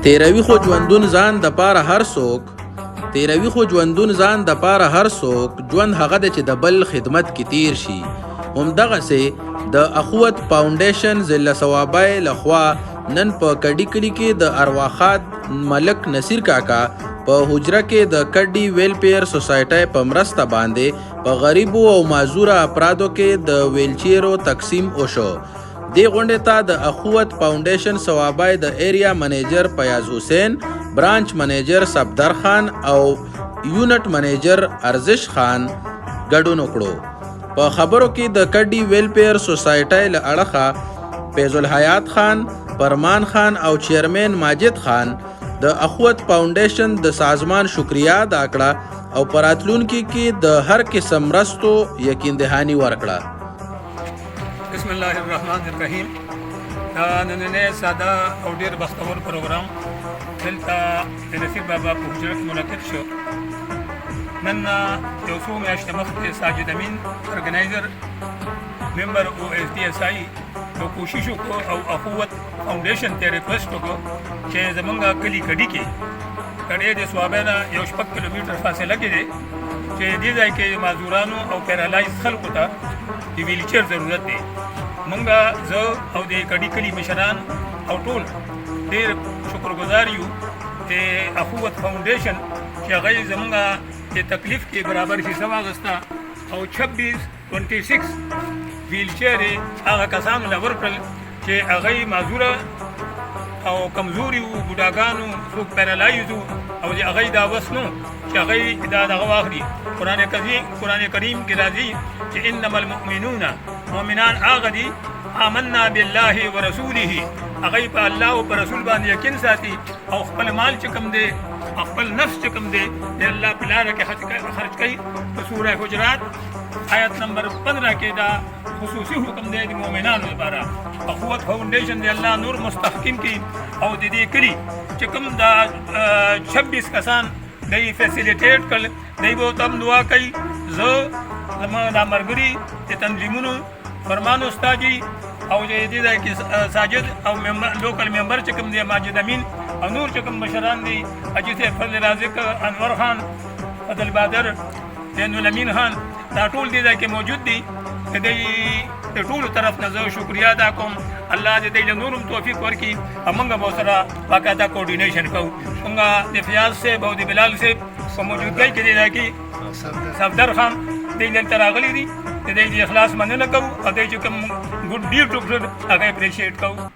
تیروي خو ژوندون ځان د پاره هر څوک تیروي خو ژوندون ځان د پاره هر څوک ژوند هغه د چې د بل خدمت کې تیر شي همدغسې د اخوت فاونډیشن ضلع ثوابای لخوا نن په کډي کلي کې د ارواخات ملک نصیر کاکا په حجره کې د کډي ویلفیر سوسایټي په مرسته باندې په غریبو او معذوره افرادو کې د ویلچیرو تقسیم وشو. دې غونډې ته د اخوت فاونډیشن ثوابای د ایریا منیجر فیاض حسین، برانچ منیجر صفدر خان او یونټ منیجر ارزش خان ګډون وکړو. په خبرو کې د کډي ویلفیر سوسایټي له اړخه فیض الحیات خان، فرمان خان او چیرمن ماجد خان د اخوت فاونډیشن د سازمان شکریا ادا کړه او په راتلونکي کې د هر قسم مرستو یقین دهاني ورکړه. بسم الله الرحمن الرحیم. دا نننی ساده او ډیر بختور پروګرام دلته د نصیر بابا په حجره کې منعقد شو. نن یو څو میاشتې مخکې ساجد امین ارګنایزر ممبر او اس ډي اس آی نو کوشش وکړو او اخوت فاونډیشن ته ریکویسټ وکړو چې زمونږ کلي کډي کې کډې د صوابۍ نه یو 6 کیلومتر فاصله کې دی چې دې ځای کې معذورانو او پیرالایز خلکو ته د ویلچیر ضرورت دی. مونږ زه او د کډي کلي مشران او ټول ډېر شکرګزار یو د اخوت فاونډیشن چې هغه زمونږ د تکلیف کې برابر حصه واخیسته او 26 ویلچیر هغه کسانو له ورکړل چې هغه معذوره او کمزوري وو، بوډاګانو، څوک پیرالایز وو او د هغې دا وس نو چې هغې دا دغه واخلي. قرآن کریم کې راځي چې انما المؤمنون مؤمنان هغه دي آمنا بالله ورسوله هغې په الله او په رسول باندې یقین ساتي او خپل مال چې کوم دی خپل نفس چې کوم دی د الله په لاره کې خرج کوي. په سوره حجرات آیت نمبر 15 کې دا خصوصي حکم دی د مؤمنانو لپاره. اخوت فاونډیشن د الله نور مستحکم کی او د دې کړي چې کوم دا 26 کسان دی فیسیلیټیټ کړل دی به تم دعا کوي. زه زما دا مرګري د تنظیمونو فرمان استادي او دې ځای کې ساجد او لوکل ممبر چې کوم دی ماجد امین او نور چې کوم مشران دي اجي ته فضل رازق، انور خان، فضل بادر، زین الامین خان دا ټول دې ځای کې موجود دي. د ټولو طرف نه زه شکریا ادا کوم. الله دې له نورم توفیق ورکړي او موږ به ورسره باقاعده کوارډینیشن کوو. موږ د فیاض صاحب او د بلال صاحب په موجودګۍ کې دې ځای کې صفدر خان دې دلته راغلي دي. د دې اخلاص مننه کوو او دې چې کوم ګډ ډیډ وکړل هغه اپریشیټ کوو.